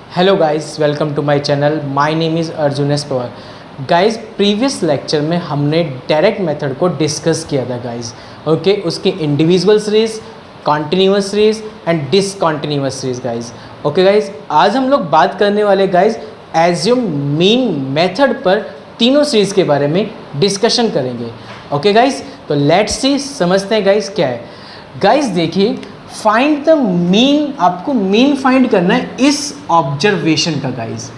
Hello guys, welcome to my channel. My name is Arjun S Pawar. Guys, previous lecture में हमने direct method को discuss किया था guys. Okay, उसकी individual series, continuous series and discontinuous series guys. Okay guys, आज हम लोग बात करने वाले गाइस एज्यूम मीन मेथड पर तीनों सीरीज के बारे में डिस्कशन करेंगे। ओके गाइस, तो लेट्स सी, समझते हैं गाइस क्या है। गाइस देखिए, फाइंड द मीन, आपको मीन फाइंड करना है इस ऑब्जर्वेशन का गाइस।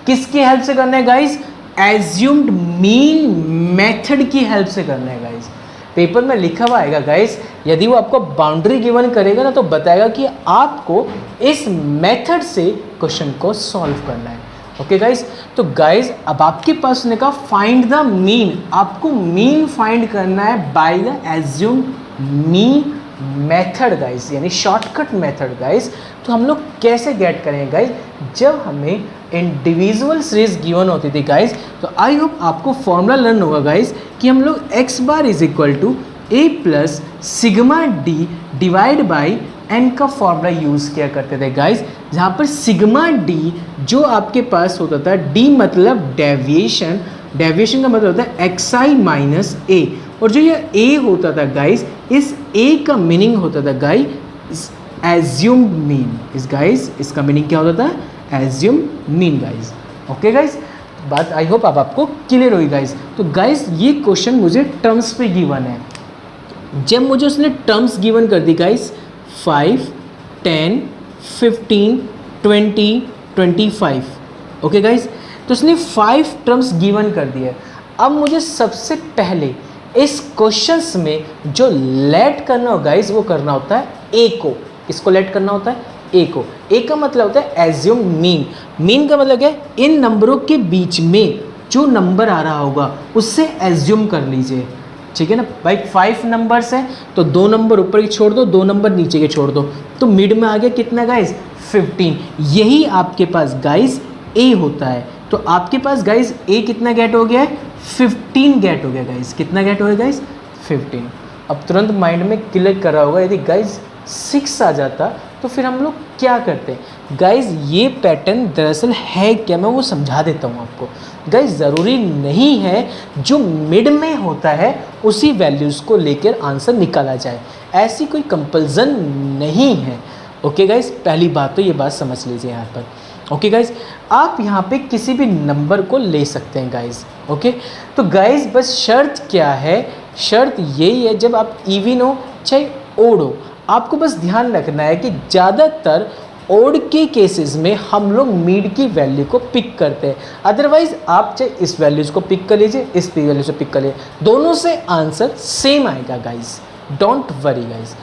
किसकी हेल्प से करना है गाइस? एज्यूम्ड मीन मेथड की हेल्प से करना है गाइस। पेपर में लिखा हुआ आएगा गाइस, यदि वो आपको बाउंड्री गिवन करेगा ना तो बताएगा कि आपको इस मेथड से क्वेश्चन को सॉल्व करना है। ओके गाइस, तो गाइस अब आपके पास ने कहा फाइंड द मीन, आपको मीन फाइंड करना है by the assumed mean method guys, यानी शॉर्टकट मेथड गाइस। तो हम लोग कैसे गेट करेंगे गाइस? जब हमें इंडिविजुअल सीरीज गिवन होती थी गाइस, तो आई होप आपको फॉर्मूला लर्न होगा गाइस कि हम लोग x bar is equal to a plus sigma d divide by n का फॉर्मूला यूज़ किया करते थे गाइस, जहाँ पर सिग्मा डी जो आपके पास होता था, d मतलब डेविएशन, डेविएशन का मतलब होता है xi माइनस a, और जो ये a होता था गाइस, इस a का मीनिंग होता था गाइस एज्यूम्ड मीन। इस गाइस इसका मीनिंग क्या होता था? Assumed mean guys. Okay guys, बात आई होप अब आपको क्लियर होगी गाइस। तो गाइस ये क्वेश्चन मुझे टर्म्स पे गिवन है। जब मुझे उसने टर्म्स गिवन कर दी गाइस 5, 10, 15, 20, 25, ओके गाइस, तो उसने 5 टर्म्स गिवन कर दिए। अब मुझे सबसे पहले इस क्वेश्चंस में जो लेट करना हो गाइस, वो करना होता है ए को। इसको लेट करना होता है ए को। ए का मतलब होता है एज्यूम मीन। मीन का मतलब क्या है? इन नंबरों के बीच में जो नंबर आ रहा होगा उससे एज्यूम कर लीजिए, ठीक है ना भाई। 5 नंबर्स हैं तो 2 नंबर ऊपर के छोड़ दो, 2 नंबर नीचे के छोड़ दो, तो मिड में आ गया कितना गाइस? 15। यही आपके पास गाइस ए होता है। तो आपके पास गाइस ए कितना गेट हो गया है? 15 गेट हो गया गाइस। कितना गेट हो गया गाइस? 15। अब तुरंत माइंड में क्लिक कर रहा होगा, यदि गाइस 6 आ जाता तो फिर हम लोग क्या करते हैं गाइस? ये पैटर्न दरअसल है क्या, मैं वो समझा देता हूँ आपको गाइस। ज़रूरी नहीं है जो मिड में होता है उसी वैल्यूज़ को लेकर आंसर निकाला जाए, ऐसी कोई कंपल्सन नहीं है। ओके गाइस, पहली बात तो ये बात समझ लीजिए यहाँ पर। ओके गाइस, आप यहाँ पे किसी भी नंबर को ले सकते हैं गाइस। ओके, तो गाइस बस शर्त क्या है? शर्त यही है, जब आप इवन हो चाहे ओड हो, आपको बस ध्यान रखना है कि ज़्यादातर ओड के केसेस में हम लोग मिड की वैल्यू को पिक करते हैं। अदरवाइज आप चाहे इस वैल्यूज़ को पिक कर लीजिए, इस वैल्यू से पिक कर लीजिए, दोनों से आंसर सेम आएगा गाइस। डोंट वरी गाइस,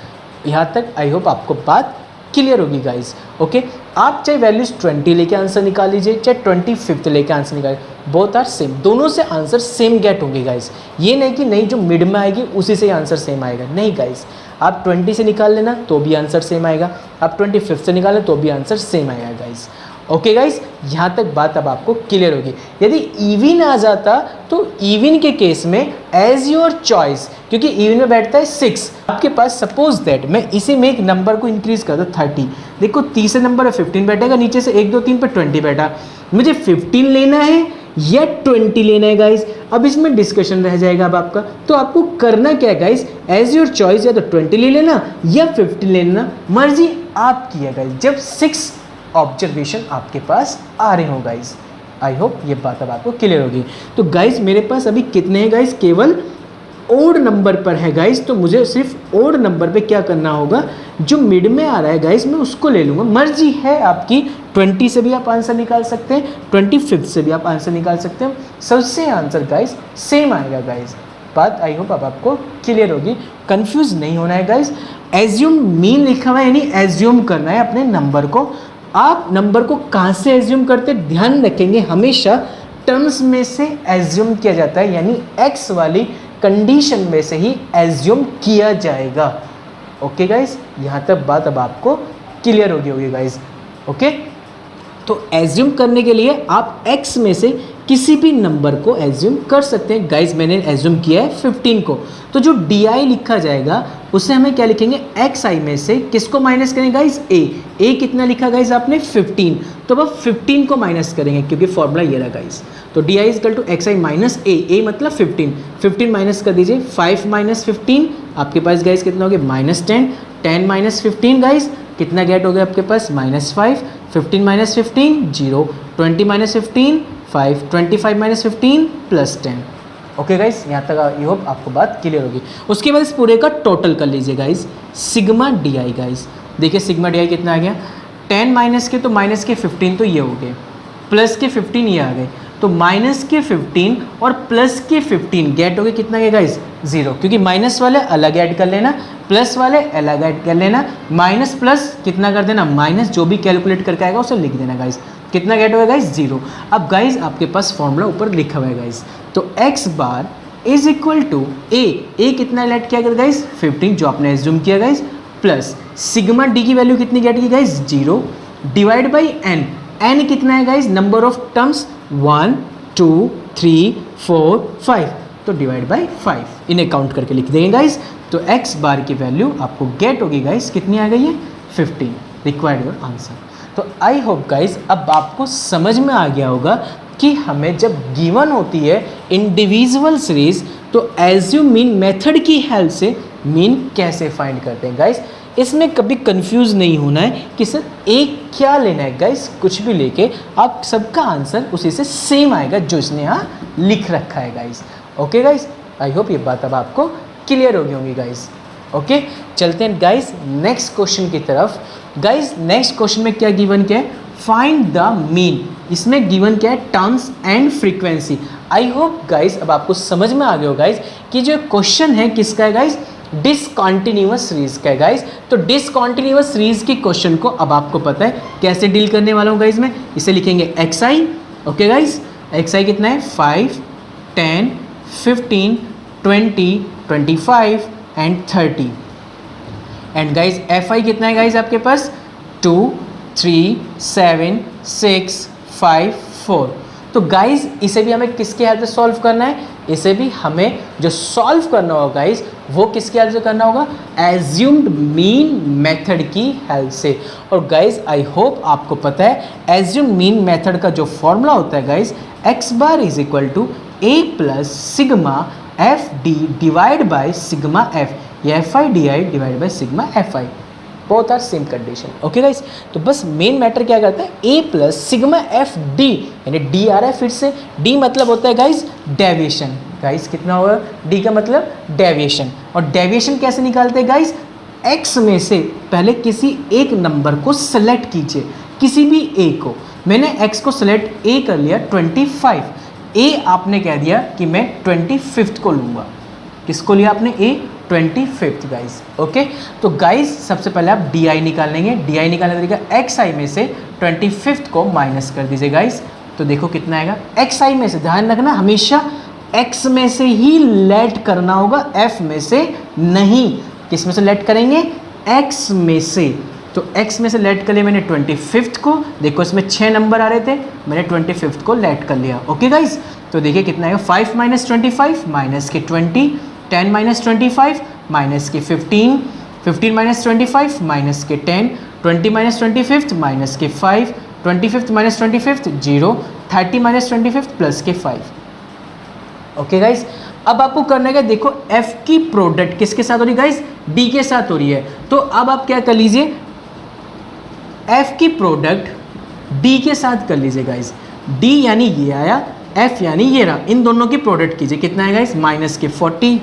यहाँ तक आई होप आपको बात क्लियर होगी गाइस। ओके, आप चाहे वैल्यूज 20 लेके आंसर निकाल लीजिए, चाहे 25 लेके आंसर निकालिए, बोथ आर सेम, दोनों से आंसर सेम गेट होंगे गाइस। ये नहीं कि नहीं जो मिड में आएगी उसी से आंसर सेम आएगा, नहीं गाइस। आप 20 से निकाल लेना तो भी आंसर सेम आएगा, आप 25 से निकालें तो भी आंसर सेम आएगा गाइस। ओके गाइस, यहाँ तक बात अब आपको क्लियर होगी। यदि इवन आ जाता तो इवन के केस में एज योर चॉइस, क्योंकि इवन में बैठता है 6, आपके पास सपोज दैट मैं इसी में एक नंबर को इंक्रीज करता 30, देखो तीसरे नंबर है 15 बैठेगा, नीचे से 1 2 3 पर 20 बैठा, मुझे 15 लेना है या 20 लेना है गाइस। अब इसमें डिस्कशन रह जाएगा अब आपका, तो आपको करना क्या है गाइस? एज योर चॉइस, या तो 20 ले लेना या 15 ले लेना, मर्जी आपकी है गाइस, जब 6 ऑब्जर्वेशन आपके पास आ रहे हो गाइस। आई होप ये बात अब आपको क्लियर होगी। तो गाइस मेरे पास अभी कितने हैं गाइस? केवल ओड नंबर पर है गाइस, तो मुझे सिर्फ ओड नंबर पे क्या करना होगा? जो मिड में आ रहा है गाइस मैं उसको ले लूँगा, मर्जी है आपकी। 20 से भी आप आंसर निकाल सकते हैं, 25 से भी आप आंसर निकाल सकते हैं, सबसे आंसर गाइस सेम आएगा गाइस। बात आई होप अब आपको क्लियर होगी, कंफ्यूज नहीं होना है गाइस। एज्यूम मीन लिखा हुआ है, यानी एज्यूम करना है अपने नंबर को। आप नंबर को कहाँ से एज्यूम करते, ध्यान रखेंगे हमेशा टर्म्स में से एज्यूम किया जाता है, यानी एक्स वाली कंडीशन में से ही एज्यूम किया जाएगा। ओके गाइस, यहाँ तक बात अब आपको क्लियर होगी गाइस। ओके, तो एज्यूम करने के लिए आप एक्स में से किसी भी नंबर को एज्यूम कर सकते हैं। गाइज मैंने एज्यूम किया है 15 को, तो जो डी आई लिखा जाएगा उसे हमें क्या लिखेंगे, एक्स आई में से किसको माइनस करेंगे गाइज, ए कितना लिखा गाइज आपने 15, तो अब 15 को माइनस करेंगे क्योंकि फॉर्मूला ये रहा गाइज। तो d i is equal to x i minus a मतलब 15 माइनस कर दीजिए, 5 माइनस 15 आपके पास गाइज कितना हो गया -10, 10 माइनस 15 गाइज कितना गेट हो गया आपके पास -5, 15 minus 15 0, 20 minus 15 5, 25 minus 15 plus 10। Okay guys, यहाँ तक आई होप आपको बात क्लियर होगी। उसके बाद इस पूरे का टोटल कर लीजिए guys, sigma D I guys. देखिए सिग्मा डी आई कितना आ गया, 10 माइनस के तो माइनस के 15 तो ये हो गए, प्लस के 15 ये आ गए, तो माइनस के 15 और प्लस के 15 गेट हो गए कितना गया गाइज 0, क्योंकि माइनस वाले अलग ऐड कर लेना, प्लस वाले अलग ऐड कर लेना, माइनस प्लस कितना कर देना माइनस, जो भी कैलकुलेट करके आएगा उसे लिख देना गाइज। कितना गेट होगा गाइज 0। अब गाइज आपके पास फॉर्मूला ऊपर लिखा हुआ है गाइज, तो x bar is equal to a कितना लेट किया गया गाइज 15 जो आपने एज्यूम किया गाइज, प्लस सिग्मा डी की वैल्यू कितनी गेट की गाइज 0, डिवाइड बाई एन कितना है गाइज, नंबर ऑफ टर्म्स 1 2 3 4 5, तो डिवाइड बाई 5 इन्हें काउंट करके लिख देंगे गाइज। तो x बार की वैल्यू आपको गेट होगी गाइज कितनी आ गई है 15, रिक्वायर्ड योर आंसर। तो आई होप गाइज अब आपको समझ में आ गया होगा कि हमें जब गिवन होती है इंडिविजुअल सीरीज तो एज्यूम मीन मेथड की हेल्प से मीन कैसे फाइंड करते हैं गाइज। इसमें कभी कंफ्यूज नहीं होना है कि सर एक क्या लेना है गाइज, कुछ भी लेके आप सबका आंसर उसी से सेम आएगा जो इसने यहाँ लिख रखा है guys. Okay guys, I hope ये बात अब आपको क्लियर हो गई होंगी गाइज। ओके चलते हैं गाइज नेक्स्ट क्वेश्चन की तरफ। गाइज नेक्स्ट क्वेश्चन में क्या गिवन क्या है, फाइंड द मीन। इसमें गिवन क्या है, terms and frequency. I hope guys अब आपको समझ में आ गया हो गाइज कि जो क्वेश्चन है किसका है गाइज, डिसकंटिन्यूअस सीरीज का है गाइज। तो डिसकंटिन्यूअस सीरीज के क्वेश्चन को अब आपको पता है कैसे डील करने वाला हूँ गाइज। मैं इसे लिखेंगे एक्स आई। ओके गाइज, एक्स आई कितना है 5 10 15 20 25 and 30। And guys F I कितना है गाइज आपके पास 2 3 7 6 5 4। तो गाइज इसे भी हमें किसके हेल्प से सॉल्व करना है, इसे भी हमें जो सॉल्व करना होगा गाइज वो किसके हेल्प से करना होगा, एज्यूम्ड मीन मेथड की हेल्प से। और गाइज आई होप आपको पता है एज्यूम्ड मीन मेथड का जो फॉर्मूला होता है guys, x bar is equal to a plus sigma f d divide by sigma f, या f i d i divide by sigma f i, both are same condition. Okay guys, तो बस main matter क्या करता है, a plus sigma f d, यानी d आ रहा है फिर से, डी मतलब होता है गाइस डेविएशन। गाइस कितना होगा, डी का मतलब डेविएशन। और डेविएशन कैसे निकालते हैं गाइस, एक्स में से पहले किसी एक नंबर को सेलेक्ट कीजिए, किसी भी ए को। मैंने एक्स को सेलेक्ट ए कर लिया 25, ए आपने कह दिया कि मैं 25 को लूँगा। किसको लिया आपने, ए 25 गाइज। ओके, तो गाइज सबसे पहले आप डी आई निकाल लेंगे। डी आई निकालने का तरीका, एक्स आई में से 25 को माइनस कर दीजिए गाइज, तो देखो कितना आएगा, एक्स आई में से, ध्यान रखना हमेशा एक्स में से ही लेट करना होगा, एफ में से नहीं। किस में से लेट करेंगे, एक्स में से। तो एक्स में से लेट कर लिया मैंने 25 को, देखो इसमें 6 नंबर आ रहे थे, मैंने 25 को लेट कर लिया। ओके गाइज, तो देखिए कितना आएगा, 5 माइनस 25 माइनस के 20, 10 माइनस 25 माइनस के 15, 15 माइनस 25 माइनस के 10, 20 माइनस 25 माइनस के 5, 25 माइनस 25 0, 30 माइनस 25 प्लस के 5। ओके गाइज, अब आपको करना है, देखो f की प्रोडक्ट किसके साथ हो रही है गाइज, d के साथ हो रही है। तो अब आप क्या कर लीजिए, f की प्रोडक्ट d के साथ कर लीजिए गाइज। d यानी ये आया, f यानी ये रहा, इन दोनों की प्रोडक्ट कीजिए। कितना है गाइज, माइनस के 40,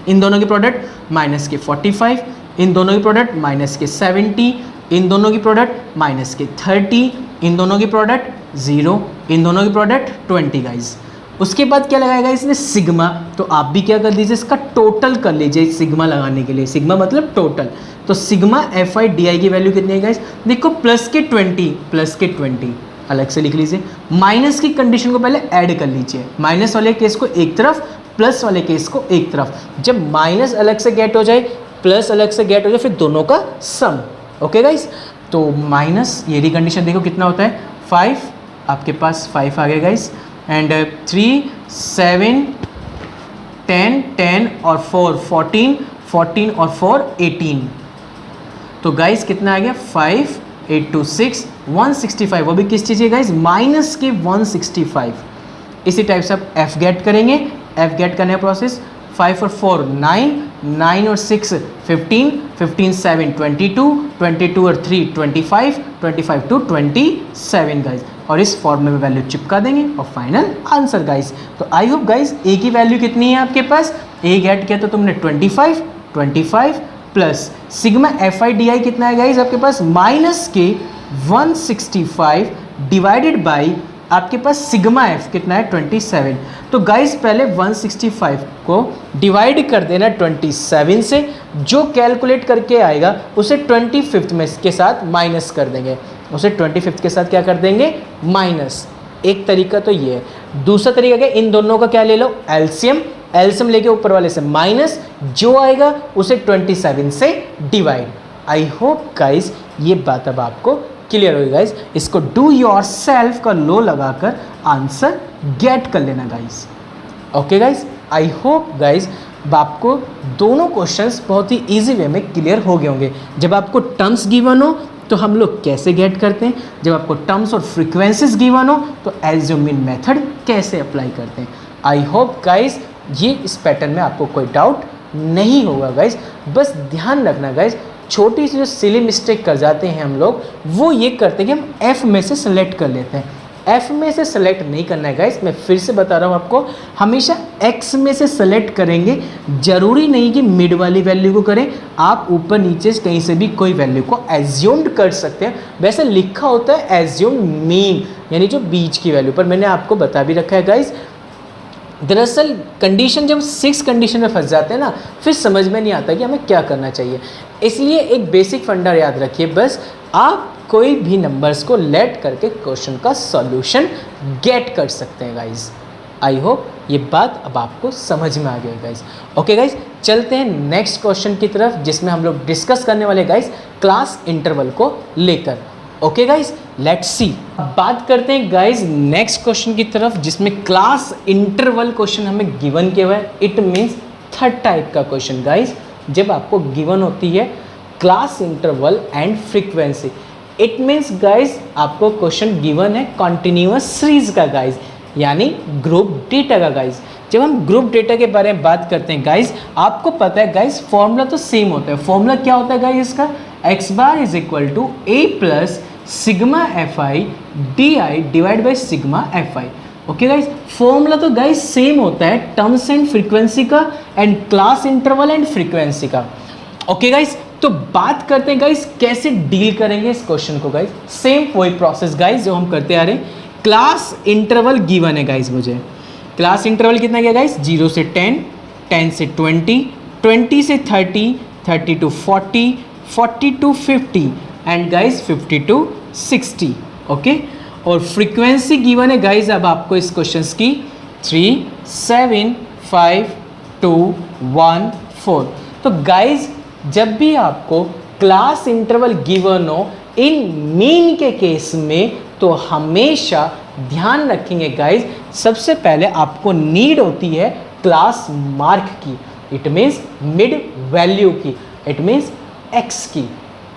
इन दोनों की प्रोडक्ट माइनस के 45, इन दोनों की प्रोडक्ट माइनस के 70, इन दोनों की प्रोडक्ट माइनस के 30, इन दोनों की प्रोडक्ट 0, इन दोनों की प्रोडक्ट 20 गाइज। उसके बाद क्या लगाएगा इसने, सिग्मा। तो आप भी क्या कर दीजिए, इसका टोटल कर लीजिए सिग्मा लगाने के लिए, सिग्मा मतलब टोटल। तो सिग्मा एफ आई डी आई की वैल्यू कितनी है गाइज, देखो प्लस के 20 अलग से लिख लीजिए। माइनस की कंडीशन को पहले ऐड कर लीजिए, माइनस वाले केस को एक तरफ, प्लस वाले केस को एक तरफ। जब माइनस अलग से गेट हो जाए, प्लस अलग से गेट हो जाए, फिर दोनों का सम। ओके गाइस, तो माइनस, ये कंडीशन देखो कितना होता है, 5 आपके पास 5 आ गए गाइज, एंड 3 7 10 10 और 4 14 14 और 4 18। तो गाइज कितना आ गया 5 8 2 6 165। वो भी किस चीज़ है गाइज, माइनस के 165। इसी टाइप से आप एफ गेट करेंगे। एफ गेट करने का प्रोसेस 5 और 4 9 9 और 6 15 15 7 22 22 और 3 25 25 टू 27 गाइज, और इस फॉर्म में वैल्यू चिपका देंगे और फाइनल आंसर गाइज। तो आई होप गाइज ए की वैल्यू कितनी है आपके पास, ए गेट किया तो तुमने 25 plus sigma f i d i कितना है गाइज आपके पास, माइनस के 165 डिवाइडेड बाई आपके पास सिग्मा एफ कितना है 27। तो गाइज पहले 165 को डिवाइड कर देना 27 से, जो कैलकुलेट करके आएगा उसे 25th में के साथ माइनस कर देंगे, उसे 25th के साथ क्या कर देंगे माइनस। एक तरीका तो ये है। दूसरा तरीका क्या, इन दोनों का क्या ले लो एलसीएम, एलसीएम लेके ऊपर वाले से माइनस, जो आएगा उसे 27 से डिवाइड। आई होप गाइज ये बात अब आपको क्लियर होगी गाइज। इसको डू योर सेल्फ का लो लगाकर आंसर गेट कर लेना guys. Okay guys, I hope guys आपको दोनों क्वेश्चंस बहुत ही इजी वे में क्लियर हो गए होंगे। जब आपको टर्म्स गिवन हो तो हम लोग कैसे गेट करते हैं, जब आपको टर्म्स और फ्रीक्वेंसीज गिवन हो तो एज्यूमिंग मेथड कैसे अप्लाई करते हैं। आई होप गाइज ये इस पैटर्न में आपको कोई डाउट नहीं होगा गाइज। बस ध्यान रखना गाइज, छोटी सी जो सिली मिस्टेक कर जाते हैं हम लोग, वो ये करते हैं कि हम एफ में से सेलेक्ट कर लेते हैं। एफ में से सेलेक्ट नहीं करना है गाइस, मैं फिर से बता रहा हूँ आपको, हमेशा एक्स में से सेलेक्ट करेंगे। जरूरी नहीं कि मिड वाली वैल्यू को करें, आप ऊपर नीचे कहीं से भी कोई वैल्यू को एज्यूम्ड कर सकते हैं। वैसे लिखा होता है एज्यूम मीन, यानी जो बीच की वैल्यू पर, मैंने आपको बता भी रखा है गाइस। दरअसल कंडीशन जब 6 कंडीशन में फंस जाते हैं ना, फिर समझ में नहीं आता कि हमें क्या करना चाहिए। इसलिए एक बेसिक फंडा याद रखिए, बस आप कोई भी नंबर्स को लेट करके क्वेश्चन का सॉल्यूशन गेट कर सकते हैं गाइज। आई होप ये बात अब आपको समझ में आ गई गाइज। ओके गाइज, चलते हैं नेक्स्ट क्वेश्चन की तरफ, जिसमें हम लोग डिस्कस करने वाले गाइज क्लास इंटरवल को लेकर। Okay guys, let's see. बात करते हैं गाइज नेक्स्ट क्वेश्चन की तरफ, जिसमें क्लास इंटरवल क्वेश्चन हमें गिवन किया हुआ है। इट मीन्स थर्ड टाइप का क्वेश्चन गाइज, जब आपको गिवन होती है class interval and frequency. It means guys आपको क्वेश्चन गिवन है कॉन्टिन्यूअस सीरीज का गाइज, यानी ग्रुप डेटा का गाइज। जब हम ग्रुप डेटा के बारे में बात करते हैं गाइज, आपको पता है गाइज फॉर्मूला तो सेम होता है। फॉर्मूला क्या होता है गाइज इसका, x bar is equal to a plus sigma f i d i divide by sigma f i. Okay guys, formula तो गाइज सेम होता है टर्म्स एंड फ्रीक्वेंसी का and class interval and frequency का। Okay guys, तो बात करते हैं guys कैसे डील करेंगे इस क्वेश्चन को गाइज। सेम वही प्रोसेस गाइज जो हम करते आ रहे हैं। क्लास इंटरवल गिवन है गाइज, मुझे क्लास इंटरवल कितना गया गाइज, 0 से 10, 10 से 20, 20 से 30, 30 to 40, 40 to 50 and guys 50 to 60। Okay, और फ्रीक्वेंसी गिवन है गाइज अब आपको इस क्वेश्चन की 3, 7, 5, 2, 1, 4। तो गाइज जब भी आपको क्लास इंटरवल गिवन हो इन मीन के केस में, तो हमेशा ध्यान रखेंगे गाइज, सबसे पहले आपको नीड होती है क्लास मार्क की, इट मीन्स मिड वैल्यू की, इट मीन्स एक्स की।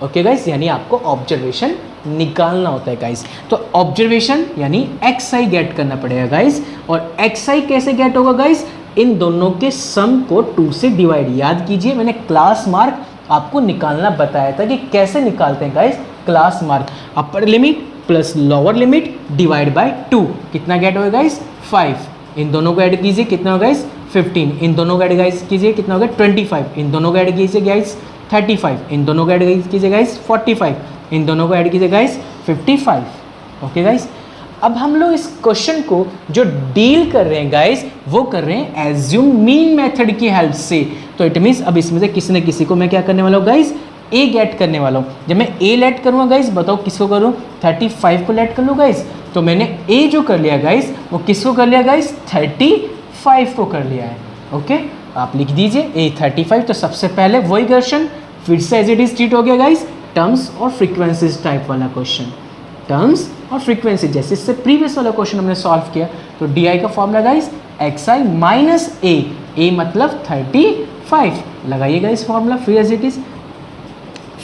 ओके गाइज, यानी आपको ऑब्जर्वेशन निकालना होता है गाइज। तो ऑब्जर्वेशन यानी एक्स आई गेट करना पड़ेगा गाइज। और एक्स आई कैसे गेट होगा गाइज, इन दोनों के सम को 2 से डिवाइड। याद कीजिए मैंने क्लास मार्क आपको निकालना बताया था कि कैसे निकालते हैं guys class mark. Upper limit plus lower limit divide by 2, कितना गेट होगा गाइज 5। इन दोनों को ऐड कीजिए, कितना होगा गाइज 15। इन दोनों को ऐड गाइज कीजिए, कितना होगा 25। इन दोनों को ऐड कीजिए गाइज 35। इन दोनों को ऐड कीजिए गाइज 45। इन दोनों को ऐड कीजिए गाइज 55। ओके गाइज, अब हम लोग इस क्वेश्चन को जो डील कर रहे हैं गाइज, वो कर रहे हैं एज्यूम मीन मेथड की हेल्प से। तो इट मीन्स अब इसमें से किसी न किसी को मैं क्या करने वाला हूँ गाइज, ए गेट करने वाला हूँ। जब मैं ए लेट करूँगा गाइज, बताओ किसको करूँ, 35 को लेट कर लूँ गाइज। तो मैंने ए जो कर लिया गाइज, वो किसको कर लिया गाइज, 35 को कर लिया है। ओके, आप लिख दीजिए ए 35। तो सबसे पहले वही क्वेश्चन फिर से एज इट इज ट्रीट हो गया गाइज, टर्म्स और फ्रीक्वेंसीज टाइप वाला क्वेश्चन, टर्म्स और फ्रीक्वेंसी, जैसे इससे प्रीवियस वाला क्वेश्चन हमने सॉल्व किया, तो डी आई का formula guys x i minus a मतलब 35। लगाइएगा इस फॉर्मूला फिर as it is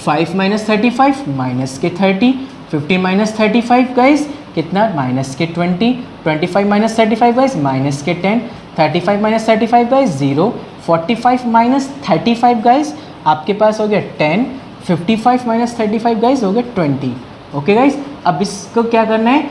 5 minus 35 minus के 30, 15 माइनस 35 गाइज कितना माइनस के 20, 25 माइनस 35 गाइज माइनस के 10, 35 माइनस 35 गाइज 0, 45 माइनस 35 गाइज आपके पास हो गया 10, 55 माइनस 35 गाइज हो गया 20। ओके गाइज, अब इसको क्या करना है,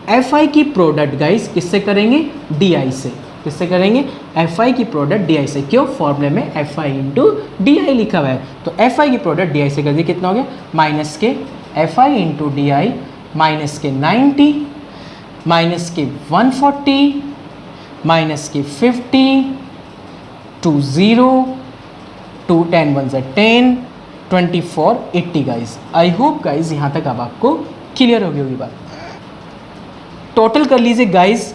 एफ आई की प्रोडक्ट गाइज किससे करेंगे, डी आई से। किससे करेंगे, एफ आई की प्रोडक्ट डी आई से। क्यों, फॉर्मूले में एफ आई इंटू डी आई लिखा हुआ है, तो एफ आई की प्रोडक्ट डी आई से कर दिए, कितना हो गया माइनस के f i into d i minus के 90 माइनस के 140 माइनस के 50 to 0 to 10 1 10 24 80 guys. I hope guys यहाँ तक अब आपको क्लियर हो गई होगी बात। टोटल कर लीजिए गाइज,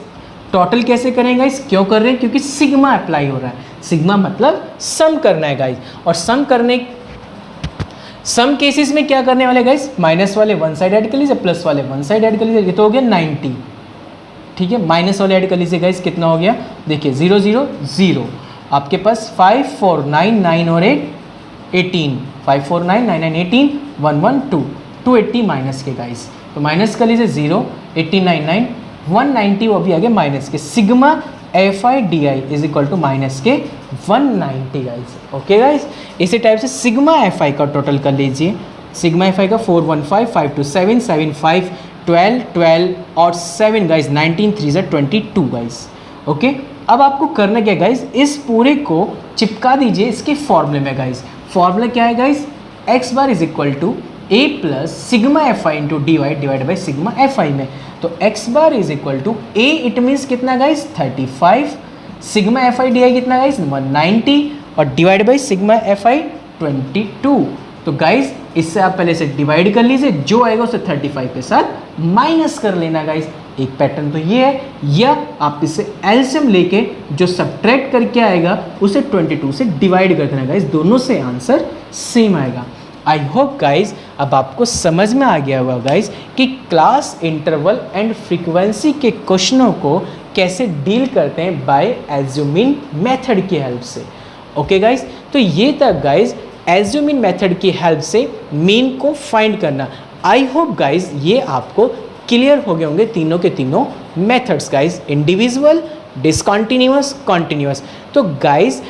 टोटल कैसे करें गाइज, क्यों कर रहे हैं, क्योंकि सिग्मा अप्लाई हो रहा है। सिग्मा मतलब सम करना है गाइज, और सम केसेस में क्या करने वाले गाइज, माइनस वाले वन साइड ऐड कर लीजिए, प्लस वाले वन साइड ऐड कर लीजिए, ये तो हो गया 90। ठीक है, माइनस वाले ऐड कर लीजिए गाइज, कितना हो गया, देखिए 0 0 0, आपके पास 5 4 9 9 और 8 18, 5 4 9 9 9 18 1 1 2 280 माइनस के गाइज, तो माइनस कर लीजिए 0 80 9 9 190, वो भी आ गया माइनस के। Sigma f i d i is equal to minus के 190 गाइज। ओके गाइज, इसी टाइप से सिग्मा एफ आई का टोटल कर लीजिए। सिग्मा एफ आई का 415 527 75 12 12 और 7 गाइज, 19 3 22 गाइज। ओके, अब आपको करना क्या गाइज, इस पूरे को चिपका दीजिए इसके फॉर्मूले में गाइज। फॉर्मूला क्या है guys, x bar is equal to a plus sigma f i into d y divide by sigma f i में, तो x bar is equal to a, it means कितना guys 35, sigma f i d i कितना guys 190 और divide by sigma f i 22। तो guys इससे आप पहले से डिवाइड कर लीजिए, जो आएगा उसे 35 के साथ माइनस कर लेना गाइज। एक पैटर्न तो ये है, या आप इसे एलसीएम लेके जो सब्ट्रैक्ट करके आएगा उसे 22 से डिवाइड कर देना गाइज, दोनों से आंसर सेम आएगा। आई होप गाइज अब आपको समझ में आ गया होगा गाइज कि क्लास इंटरवल एंड फ्रीक्वेंसी के क्वेश्चनों को कैसे डील करते हैं बाय एज्यूमिंग मेथड की हेल्प से। ओके गाइज, तो ये था गाइज एज्यूमिंग मेथड की हेल्प से मीन को फाइंड करना। आई होप गाइज ये आपको क्लियर हो गए होंगे तीनों के तीनों methods guys, individual, discontinuous, continuous. तो गाइज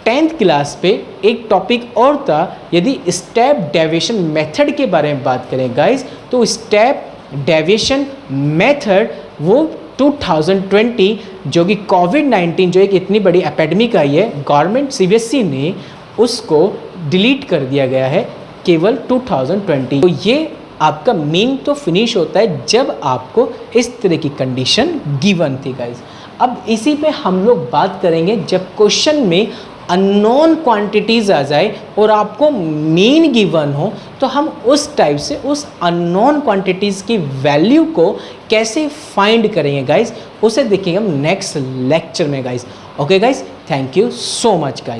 10th क्लास पे एक टॉपिक और था, यदि स्टेप डेविएशन मेथड के बारे में बात करें गाइज, तो स्टेप डेविएशन मेथड वो 2020 जो कि कोविड-19 जो एक इतनी बड़ी एपिडेमिक आई है, गवर्नमेंट सीबीएसई ने उसको डिलीट कर दिया गया है केवल 2020। तो ये आपका मीन तो फिनिश होता है जब आपको इस तरह की कंडीशन गिवन थी गाइज। अब इसी पे हम लोग बात करेंगे जब क्वेश्चन में अननोन क्वांटिटीज़ आ जाए और आपको मीन गिवन हो, तो हम उस टाइप से उस अननोन क्वांटिटीज़ की वैल्यू को कैसे फाइंड करेंगे गाइज, उसे देखेंगे हम नेक्स्ट लेक्चर में guys. Okay guys, thank you so much guys.